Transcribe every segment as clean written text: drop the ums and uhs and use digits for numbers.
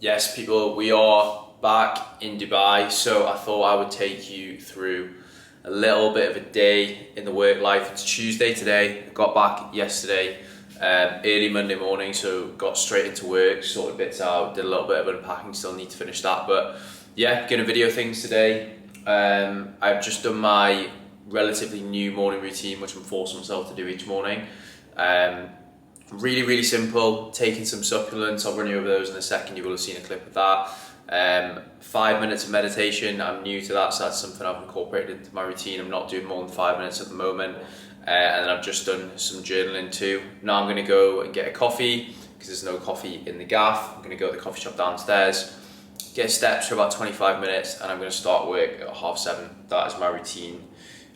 Yes, people, we are back in Dubai, so I thought I would take you through a little bit of a day in the work life. It's Tuesday today, got back yesterday, early Monday morning, so got straight into work, sorted bits out, did a little bit of unpacking, still need to finish that, but yeah, gonna video things today. I've just done my relatively new morning routine, which I'm forcing myself to do each morning. Really simple, taking some supplements, I'll run you over those in a second, you will have seen a clip of that. 5 minutes of meditation, I'm new to that, so that's something I've incorporated into my routine. I'm not doing more than 5 minutes at the moment. And then I've just done some journaling too. Now I'm gonna go and get a coffee, because there's no coffee in the gaff. I'm gonna go to the coffee shop downstairs, get steps for about 25 minutes, and I'm gonna start work at 7:30. That is my routine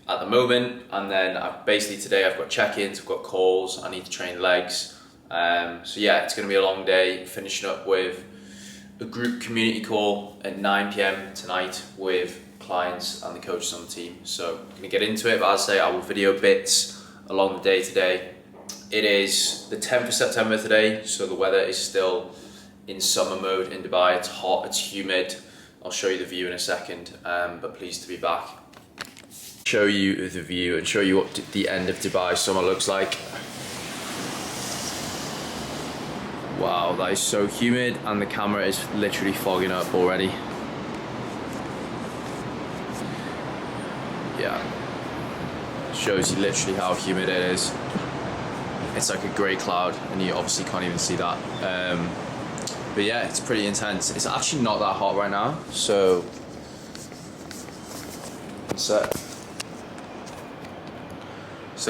at the moment. And then today I've got check-ins, I've got calls, I need to train legs. So yeah, it's gonna be a long day, finishing up with a group community call at 9 p.m. tonight with clients and the coaches on the team. So I'm gonna get into it, but as I say, I will video bits along the day today. It is the 10th of September today, so the weather is still in summer mode in Dubai. It's hot, it's humid. I'll show you the view in a second, but pleased to be back. Show you the view and show you what the end of Dubai summer looks like. Wow, that is so humid, and the camera is literally fogging up already. Yeah, shows you literally how humid it is. It's like a grey cloud, and you obviously can't even see that. But yeah, it's pretty intense. It's actually not that hot right now, so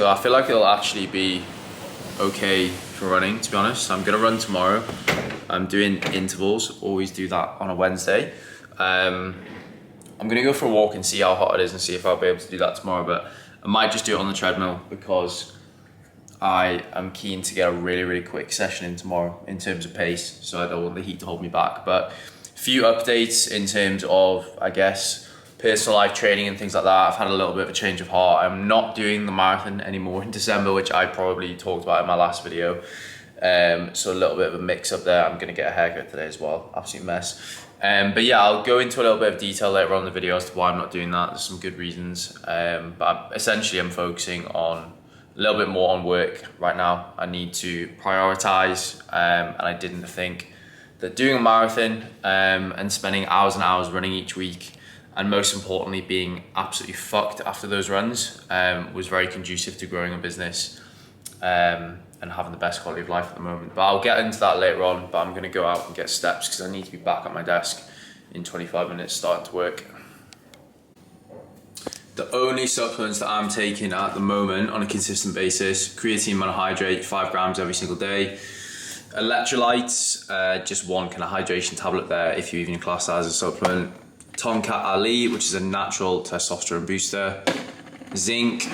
I feel like it'll actually be okay for running, to be honest. I'm gonna run tomorrow. I'm doing intervals, always do that on a Wednesday. I'm gonna go for a walk and see how hot it is and see if I'll be able to do that tomorrow, but I might just do it on the treadmill because I am keen to get a really quick session in tomorrow in terms of pace, so I don't want the heat to hold me back. But a few updates in terms of, I guess, personal life training and things like that. I've had a little bit of a change of heart. I'm not doing the marathon anymore in December, which I probably talked about in my last video. So a little bit of a mix up there. I'm gonna get a haircut today as well, absolute mess. But yeah, I'll go into a little bit of detail later on in the video as to why I'm not doing that. There's some good reasons. But essentially I'm focusing on a little bit more on work right now. I need to prioritize, and I didn't think that doing a marathon and spending hours and hours running each week, and most importantly being absolutely fucked after those runs, was very conducive to growing a business and having the best quality of life at the moment. But I'll get into that later on, but I'm gonna go out and get steps because I need to be back at my desk in 25 minutes starting to work. The only supplements that I'm taking at the moment on a consistent basis: creatine monohydrate, 5 grams every single day. Electrolytes, just one kind of hydration tablet there if you even class that as a supplement. Tonkat Ali, which is a natural testosterone booster. Zinc,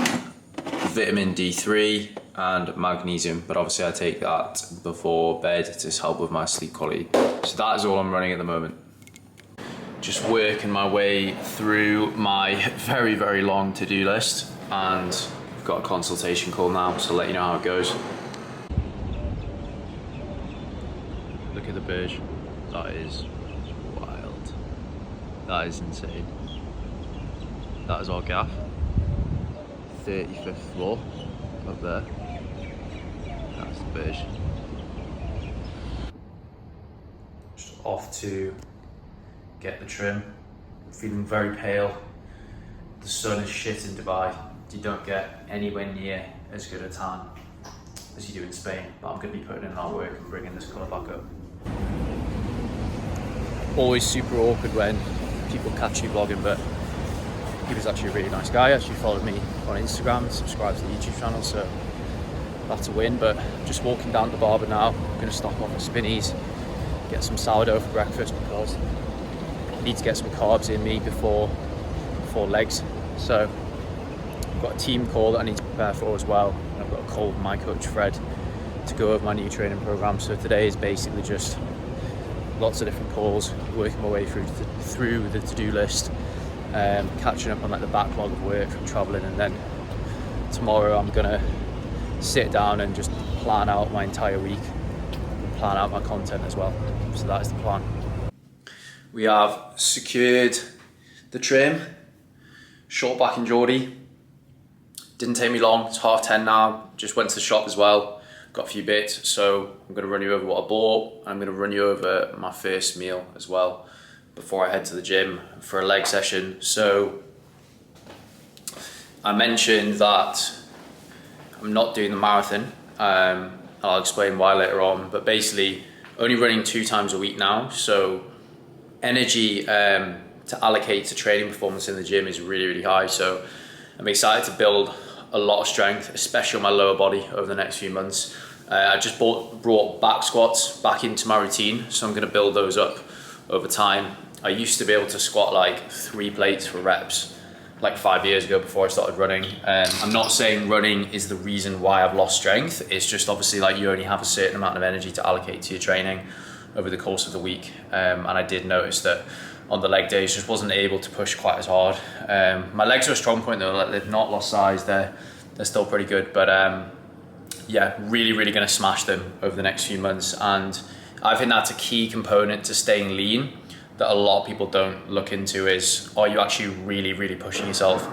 vitamin D3, and magnesium, but obviously I take that before bed to help with my sleep quality. So that is all I'm running at the moment. Just working my way through my very long to-do list, and I've got a consultation call now, so I'll let you know how it goes. Look at the Burj, that is wild. That is insane. That is our gaff. 35th floor up there. That's the Burj. Just off to get the trim. I'm feeling very pale. The sun is shit in Dubai. You don't get anywhere near as good a tan as you do in Spain, but I'm going to be putting in that work and bringing this colour back up. Always super awkward when people catch you vlogging, but he was actually a really nice guy. Actually followed me on Instagram and subscribed to the YouTube channel, so that's a win. But just walking down to the barber now. I'm going to stop off at Spinneys, get some sourdough for breakfast because I need to get some carbs in me before legs. So I've got a team call that I need to prepare for as well, and I've got a call with my coach Fred to go over my new training program. So today is basically just lots of different calls, working my way through the to-do list, catching up on like the backlog of work from traveling, and then tomorrow I'm gonna sit down and just plan out my entire week and plan out my content as well. So that is the plan. We have secured the trim, short back and Geordie. Didn't take me long, it's 10:30 now. Just went to the shop as well, got a few bits. So I'm gonna run you over what I bought. I'm gonna run you over my first meal as well before I head to the gym for a leg session. So I mentioned that I'm not doing the marathon. I'll explain why later on, but basically only running 2 times a week now. So energy to allocate to training performance in the gym is really, really high. So I'm excited to build a lot of strength, especially on my lower body over the next few months. I just brought back squats back into my routine, so I'm gonna build those up over time. I used to be able to squat like 3 plates for reps like 5 years ago before I started running. I'm not saying running is the reason why I've lost strength. It's just obviously like you only have a certain amount of energy to allocate to your training over the course of the week. And I did notice that on the leg days, just wasn't able to push quite as hard. My legs are a strong point though, like they've not lost size, they're still pretty good, but yeah, really gonna smash them over the next few months. And I think that's a key component to staying lean that a lot of people don't look into is, are you actually really pushing yourself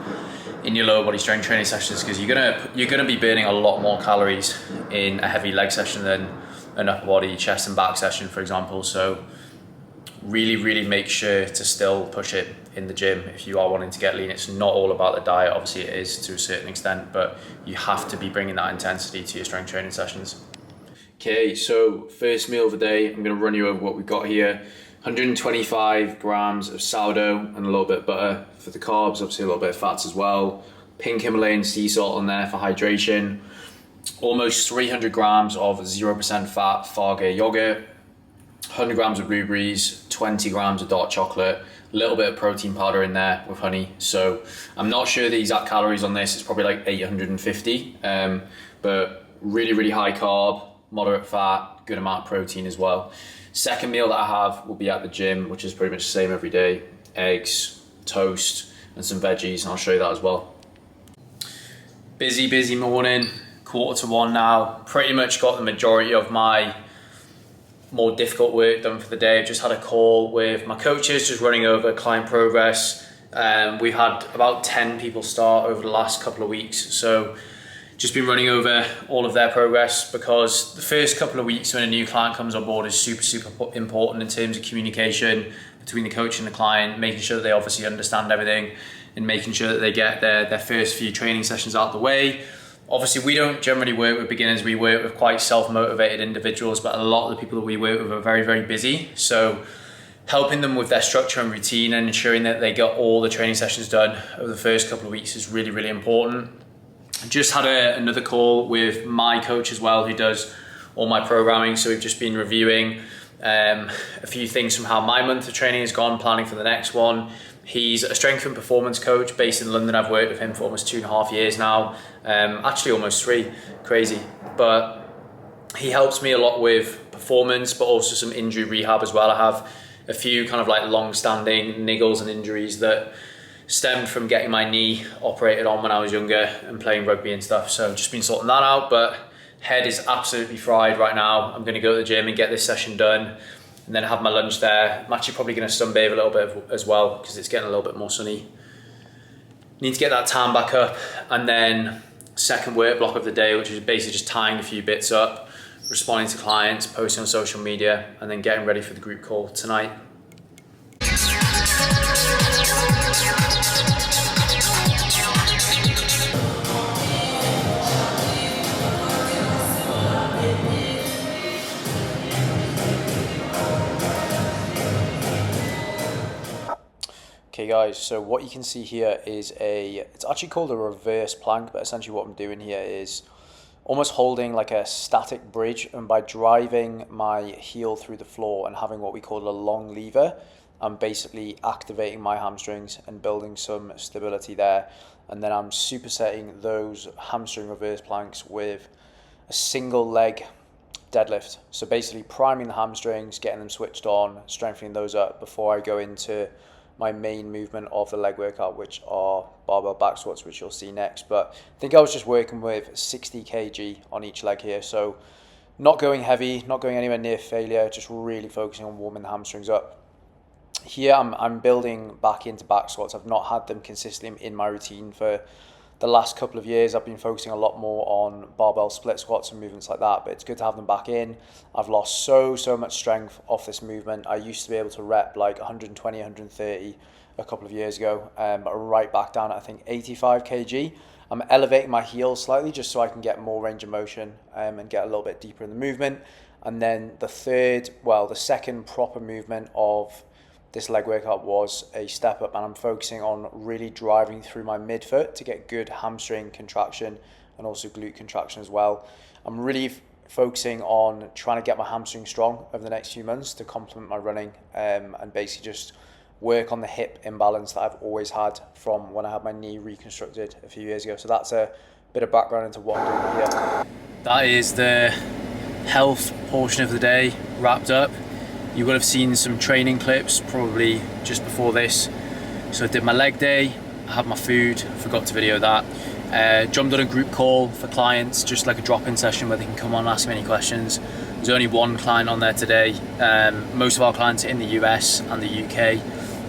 in your lower body strength training sessions? Because you're gonna be burning a lot more calories in a heavy leg session than an upper body chest and back session, for example. So really make sure to still push it in the gym if you are wanting to get lean. It's not all about the diet, obviously it is to a certain extent, but you have to be bringing that intensity to your strength training sessions. Okay, so first meal of the day, I'm gonna run you over what we've got here. 125 grams of sourdough and a little bit of butter for the carbs, obviously a little bit of fats as well. Pink Himalayan sea salt on there for hydration. Almost 300 grams of 0% fat Farge yogurt. 100 grams of blueberries, 20 grams of dark chocolate, a little bit of protein powder in there with honey. So I'm not sure the exact calories on this, it's probably like 850, but really high carb, moderate fat, good amount of protein as well. Second meal that I have will be at the gym, which is pretty much the same every day. Eggs, toast, and some veggies, and I'll show you that as well. Busy morning, 1:45 now. Pretty much got the majority of my more difficult work done for the day. I've just had a call with my coaches, just running over client progress. We've had about 10 people start over the last couple of weeks. So just been running over all of their progress, because the first couple of weeks when a new client comes on board is super important in terms of communication between the coach and the client, making sure that they obviously understand everything and making sure that they get their first few training sessions out of the way. Obviously, we don't generally work with beginners, we work with quite self-motivated individuals, but a lot of the people that we work with are very busy. So helping them with their structure and routine and ensuring that they get all the training sessions done over the first couple of weeks is really important. Just had another call with my coach as well, who does all my programming. So we've just been reviewing a few things from how my month of training has gone, planning for the next one. He's a strength and performance coach based in London. I've worked with him for almost 2.5 years now, actually almost 3, crazy. But he helps me a lot with performance, but also some injury rehab as well. I have a few kind of like long-standing niggles and injuries that stemmed from getting my knee operated on when I was younger and playing rugby and stuff. So I've just been sorting that out, but head is absolutely fried right now. I'm gonna go to the gym and get this session done and then have my lunch there. I'm actually probably gonna sunbathe a little bit as well because it's getting a little bit more sunny. Need to get that tan back up, and then second work block of the day, which is basically just tying a few bits up, responding to clients, posting on social media, and then getting ready for the group call tonight. Okay guys, so what you can see here is it's actually called a reverse plank, but essentially what I'm doing here is almost holding like a static bridge, and by driving my heel through the floor and having what we call a long lever, I'm basically activating my hamstrings and building some stability there. And then I'm supersetting those hamstring reverse planks with a single leg deadlift. So basically priming the hamstrings, getting them switched on, strengthening those up before I go into my main movement of the leg workout, which are barbell back squats, which you'll see next. But I think I was just working with 60 kg on each leg here. So not going heavy, not going anywhere near failure, just really focusing on warming the hamstrings up. here I'm building back into back squats. I've not had them consistently in my routine for the last couple of years. I've been focusing a lot more on barbell split squats and movements like that, but it's good to have them back in. I've lost so much strength off this movement. I used to be able to rep like 120, 130 a couple of years ago, but right back down at I think 85 kg. I'm elevating my heels slightly just so I can get more range of motion and get a little bit deeper in the movement. And then the second proper movement of this leg workout was a step up, and I'm focusing on really driving through my midfoot to get good hamstring contraction and also glute contraction as well. I'm really focusing on trying to get my hamstring strong over the next few months to complement my running, and basically just work on the hip imbalance that I've always had from when I had my knee reconstructed a few years ago. So that's a bit of background into what I'm doing here. That is the health portion of the day wrapped up. You will have seen some training clips probably just before this. So I did my leg day, I had my food, forgot to video that. Jumped on a group call for clients, just like a drop-in session where they can come on and ask me any questions. There's only one client on there today. Most of our clients are in the US and the UK,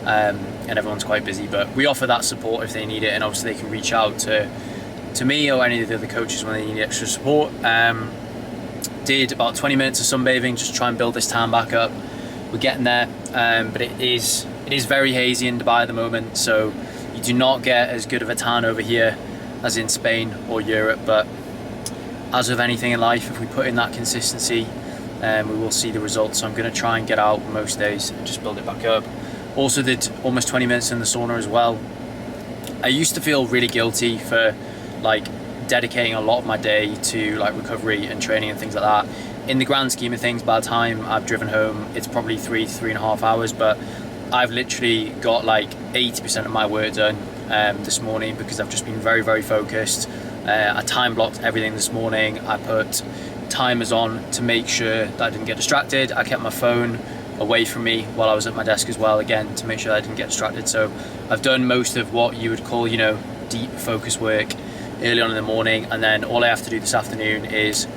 and everyone's quite busy, but we offer that support if they need it, and obviously they can reach out to me or any of the other coaches when they need extra support. Did about 20 minutes of sunbathing, just to try and build this tan back up. We're getting there, but it is very hazy in Dubai at the moment, so you do not get as good of a tan over here as in Spain or Europe. But as with anything in life, if we put in that consistency, we will see the results. So I'm going to try and get out most days and just build it back up. Also did almost 20 minutes in the sauna as well. I used to feel really guilty for like dedicating a lot of my day to like recovery and training and things like that. In the grand scheme of things, by the time I've driven home, it's probably 3 to 3.5 hours, but I've literally got like 80% of my work done this morning because I've just been very focused. I time blocked everything this morning. I put timers on to make sure that I didn't get distracted. I kept my phone away from me while I was at my desk as well, again, to make sure I didn't get distracted. So I've done most of what you would call, deep focus work early on in the morning, and then all I have to do this afternoon is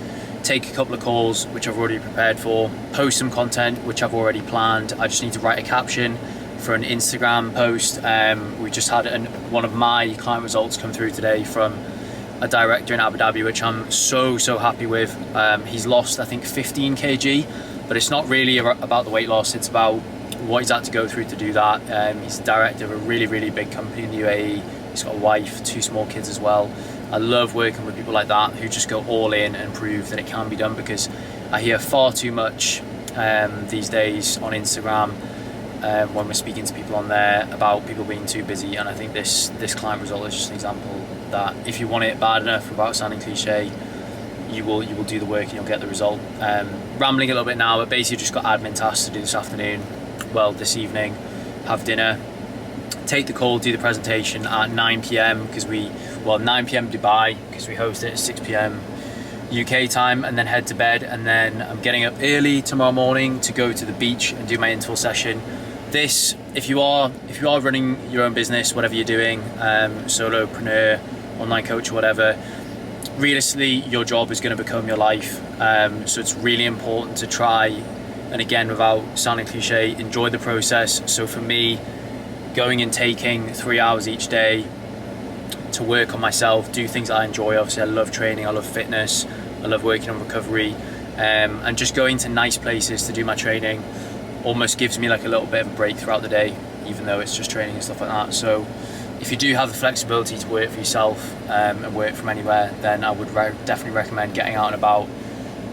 take a couple of calls, which I've already prepared for, post some content, which I've already planned. I just need to write a caption for an Instagram post. We just had one of my client results come through today from a director in Abu Dhabi, which I'm so happy with. He's lost, I think, 15 kg, but it's not really about the weight loss, it's about what he's had to go through to do that. He's the director of a really big company in the UAE. He's got a wife, 2 small kids as well. I love working with people like that who just go all in and prove that it can be done, because I hear far too much these days on Instagram when we're speaking to people on there about people being too busy. And I think this client result is just an example that if you want it bad enough, without sounding cliche, you will do the work and you'll get the result. Rambling a little bit now, but basically just got admin tasks to do this evening, have dinner, take the call, do the presentation at 9 p.m. 9 p.m. Dubai, because we host it at 6 p.m. UK time, and then head to bed. And then I'm getting up early tomorrow morning to go to the beach and do my interval session. This, if you are running your own business, whatever you're doing, solopreneur, online coach, or whatever, realistically your job is going to become your life. So it's really important to try, and again, without sounding cliche, enjoy the process. So for me, going and taking 3 hours each day to work on myself, do things that I enjoy. Obviously I love training, I love fitness, I love working on recovery, and just going to nice places to do my training almost gives me like a little bit of a break throughout the day, even though it's just training and stuff like that. So if you do have the flexibility to work for yourself and work from anywhere, then I would definitely recommend getting out and about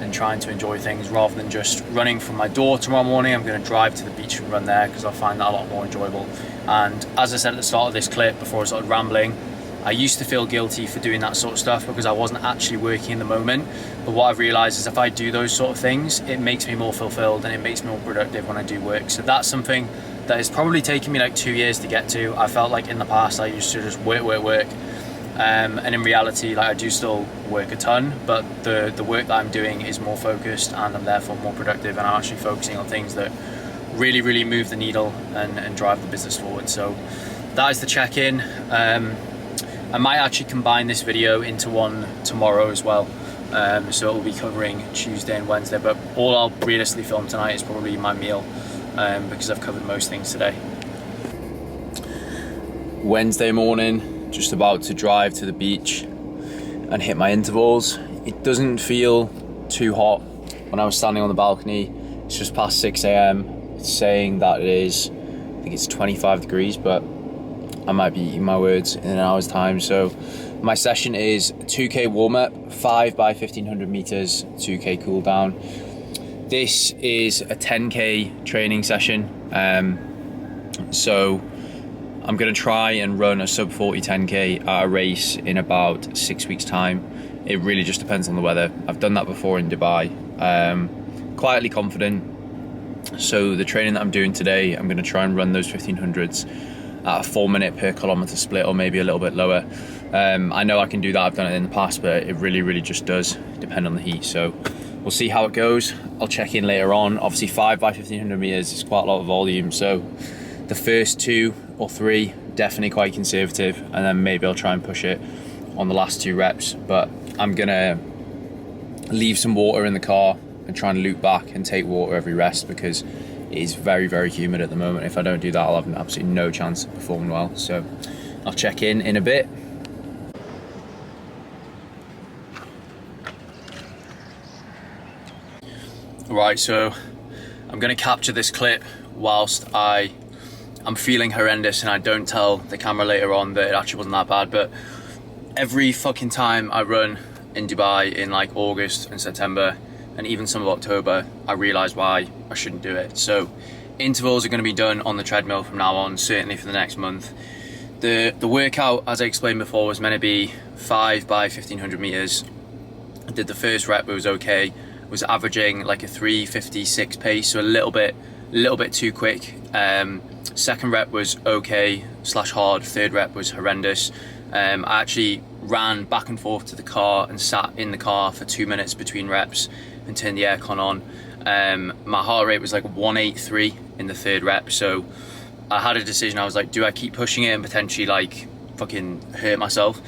and trying to enjoy things rather than just running from my door tomorrow morning. I'm going to drive to the beach and run there because I find that a lot more enjoyable. And as I said at the start of this clip, before I started rambling, I used to feel guilty for doing that sort of stuff because I wasn't actually working in the moment. But what I've realized is if I do those sort of things, it makes me more fulfilled and it makes me more productive when I do work. So that's something that has probably taken me like 2 years to get to. I felt like in the past I used to just work. And in reality, like I do still work a ton, but the work that I'm doing is more focused and I'm therefore more productive, and I'm actually focusing on things that really move the needle and drive the business forward. So that is the check-in. I might actually combine this video into one tomorrow as well. So it will be covering Tuesday and Wednesday, but all I'll realistically film tonight is probably my meal because I've covered most things today. Wednesday morning, just about to drive to the beach and hit my intervals. It doesn't feel too hot when I was standing on the balcony. It's just past 6 a.m. It's saying that it is, I think it's 25 degrees, but I might be eating my words in an hour's time. So my session is 2K warm up, 5 by 1500 meters, 2K cool down. This is a 10K training session. So I'm gonna try and run a sub 40 10K at a race in about 6 weeks time. It really just depends on the weather. I've done that before in Dubai. Quietly confident. So the training that I'm doing today, I'm gonna try and run those 1500s at a 4 minute per kilometer split, or maybe a little bit lower. I know I can do that, I've done it in the past, but it really just does depend on the heat. So we'll see how it goes. I'll check in later on. Obviously 5 by 1500 meters is quite a lot of volume. So the first 2 or 3, definitely quite conservative. And then maybe I'll try and push it on the last 2 reps. But I'm gonna leave some water in the car and try and loop back and take water every rest, because it is very humid at the moment. If I don't do that, I'll have absolutely no chance of performing well. So I'll check in a bit. Right, so I'm gonna capture this clip whilst I'm feeling horrendous, and I don't tell the camera later on that it actually wasn't that bad. But every fucking time I run in Dubai in like August and September, and even some of October, I realise why I shouldn't do it. So intervals are going to be done on the treadmill from now on, certainly for the next month. The workout, as I explained before, was meant to be 5 by 1500 meters. I did the first rep, it was okay. Was averaging like a 3:56 pace, so a little bit too quick. Second rep was okay / hard. Third rep was horrendous. I actually ran back and forth to the car and sat in the car for 2 minutes between reps and turned the aircon on. My heart rate was like 183 in the third rep, so I had a decision. I was like, do I keep pushing it and potentially like fucking hurt myself?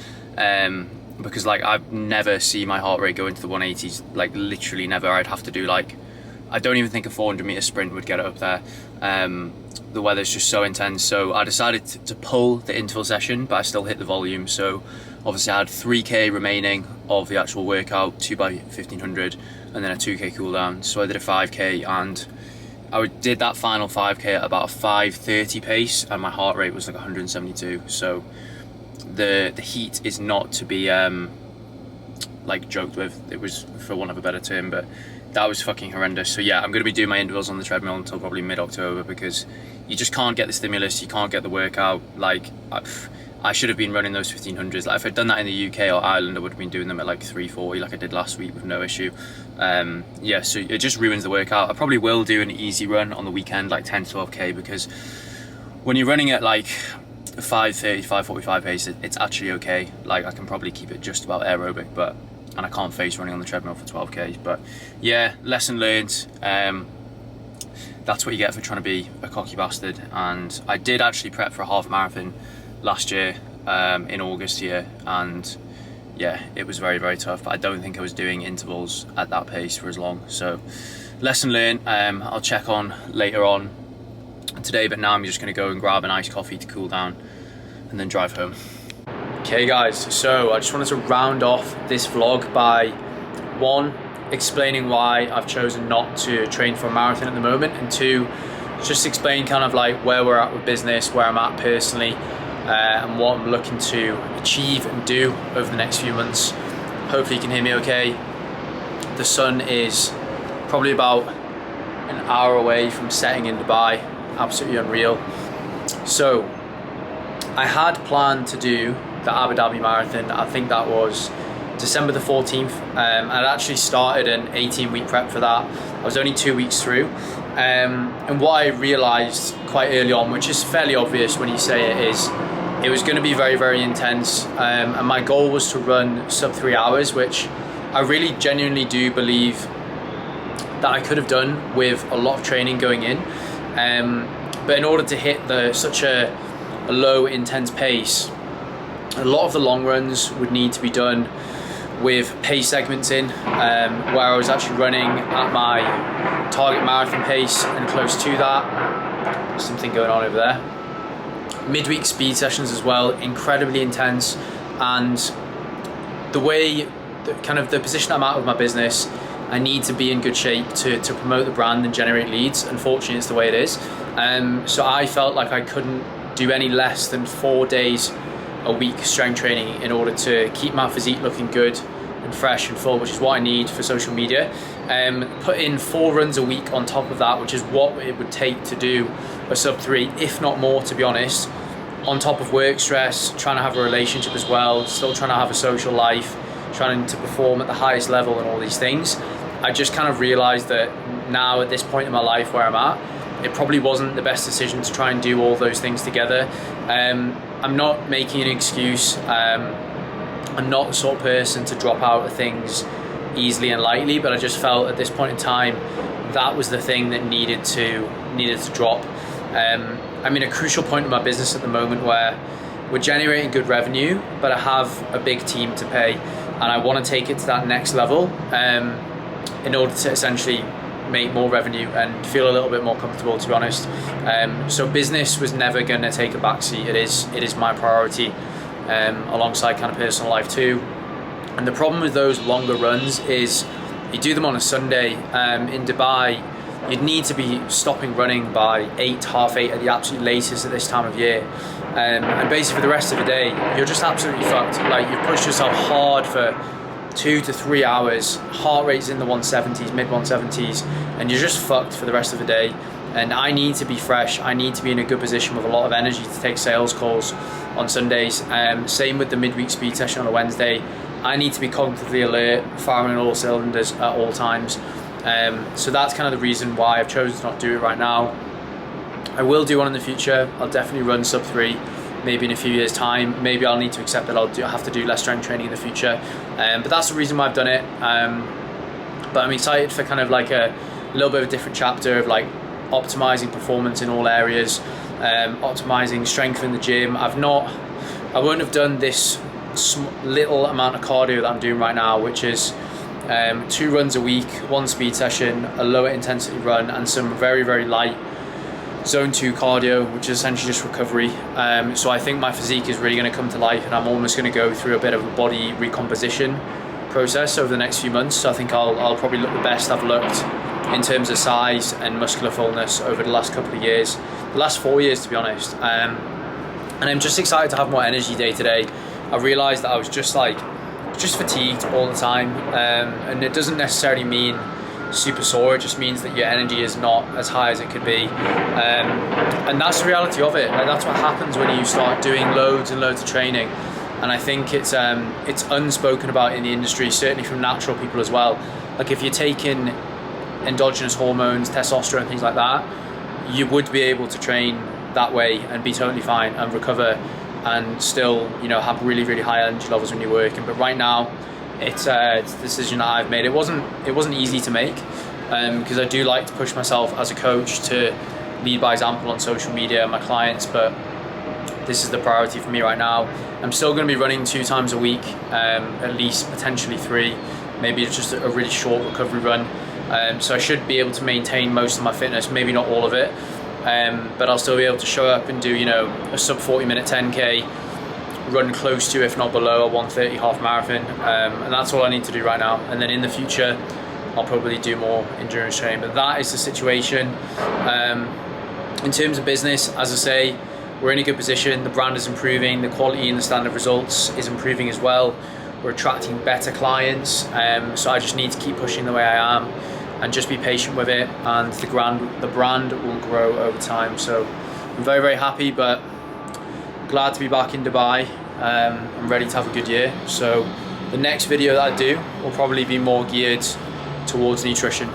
Because like I've never seen my heart rate go into the 180s, like literally never. I'd have to do like, I don't even think a 400 meter sprint would get it up there. The weather's just so intense, so I decided to pull the interval session, but I still hit the volume. So obviously I had 3K remaining of the actual workout, 2 by 1500, and then a 2K cool down. So I did a 5K, and I did that final 5K at about a 5:30 pace, and my heart rate was like 172. So the heat is not to be like joked with. It was, for want of a better term, but that was fucking horrendous. So yeah, I'm going to be doing my intervals on the treadmill until probably mid-October, because you just can't get the stimulus, you can't get the workout. Like I should have been running those 1500s. Like if I'd done that in the UK or Ireland, I would have been doing them at like 3:40 like I did last week with no issue. Yeah, so it just ruins the workout. I probably will do an easy run on the weekend, like 10 to 12K, because when you're running at like 5:30, 5:45 pace, it's actually okay. Like I can probably keep it just about aerobic, and I can't face running on the treadmill for 12K. But yeah, lesson learned. That's what you get for trying to be a cocky bastard. And I did actually prep for a half marathon last year in August here, and yeah, it was very tough. But I don't think I was doing intervals at that pace for as long. So lesson learned. I'll check on later on today, but now I'm just going to go and grab an iced coffee to cool down and then drive home. Okay guys, so I just wanted to round off this vlog by 1, explaining why I've chosen not to train for a marathon at the moment, and 2, just explain kind of like where we're at with business, where I'm at personally, and what I'm looking to achieve and do over the next few months. Hopefully you can hear me okay. The sun is probably about an hour away from setting in Dubai. Absolutely unreal. So I had planned to do the Abu Dhabi Marathon. I think that was December the 14th. I'd actually started an 18-week prep for that. I was only 2 weeks through. And what I realized quite early on, which is fairly obvious when you say it, is it was going to be very intense. And my goal was to run sub 3 hours, which I really genuinely do believe that I could have done with a lot of training going in. But in order to hit such a low intense pace, a lot of the long runs would need to be done with pace segments in, where I was actually running at my target marathon pace and close to that. Something going on over there. Midweek speed sessions as well, incredibly intense, and the position I'm at with my business, I need to be in good shape to promote the brand and generate leads. Unfortunately, it's the way it is. So I felt like I couldn't do any less than 4 days a week strength training in order to keep my physique looking good and fresh and full, which is what I need for social media. Put in 4 runs a week on top of that, which is what it would take to do a sub 3, if not more, to be honest. On top of work stress, trying to have a relationship as well, still trying to have a social life, trying to perform at the highest level and all these things. I just kind of realized that now at this point in my life where I'm at, it probably wasn't the best decision to try and do all those things together. I'm not making an excuse. I'm not the sort of person to drop out of things easily and lightly, but I just felt at this point in time that was the thing that needed to drop. I'm in a crucial point in my business at the moment where we're generating good revenue, but I have a big team to pay, and I want to take it to that next level in order to essentially make more revenue and feel a little bit more comfortable, to be honest. So business was never going to take a backseat. It is my priority, alongside kind of personal life too. And the problem with those longer runs is you do them on a Sunday. In Dubai, you'd need to be stopping running by 8, half 8 at the absolute latest at this time of year. And basically for the rest of the day, you're just absolutely fucked. Like, you've pushed yourself hard for 2 to 3 hours, heart rate's in the 170s, mid 170s, and you're just fucked for the rest of the day. And I need to be fresh. I need to be in a good position with a lot of energy to take sales calls on Sundays. Same with the midweek speed session on a Wednesday. I need to be cognitively alert, firing on all cylinders at all times. So that's kind of the reason why I've chosen to not do it right now. I will do one in the future. I'll definitely run sub 3, maybe in a few years time. Maybe I'll need to accept that I'll have to do less strength training in the future. But that's the reason why I've done it. But I'm excited for kind of like a little bit of a different chapter of like optimizing performance in all areas, optimizing strength in the gym. I won't have done this little amount of cardio that I'm doing right now, which is 2 runs a week, 1 speed session, a lower intensity run, and some very, very light zone 2 cardio, which is essentially just recovery. So I think my physique is really going to come to life, and I'm almost going to go through a bit of a body recomposition process over the next few months. So I think I'll probably look the best I've looked in terms of size and muscular fullness over the last couple of years, the last 4 years to be honest. And I'm just excited to have more energy day to day. I realized that I was just fatigued all the time, and it doesn't necessarily mean super sore. It just means that your energy is not as high as it could be, and that's the reality of it. Like, that's what happens when you start doing loads and loads of training. And I think it's unspoken about in the industry, certainly from natural people as well. Like, if you're taking endogenous hormones, testosterone, things like that, you would be able to train that way and be totally fine and recover and still, you know, have really, really high energy levels when you're working. But right now, it's a decision that I've made. It wasn't easy to make, because I do like to push myself as a coach to lead by example on social media and my clients, but this is the priority for me right now. I'm still going to be running 2 times a week, at least potentially 3, maybe it's just a really short recovery run. So I should be able to maintain most of my fitness, maybe not all of it, but I'll still be able to show up and do, you know, a sub 40-minute 10K, run close to, if not below, a 1:30 half marathon, and that's all I need to do right now. And then in the future, I'll probably do more endurance training. But that is the situation. In terms of business, as I say, we're in a good position. The brand is improving. The quality and the standard results is improving as well. We're attracting better clients. So I just need to keep pushing the way I am and just be patient with it. And the brand will grow over time. So I'm very, very happy, but glad to be back in Dubai. I'm ready to have a good year. So the next video that I do will probably be more geared towards nutrition.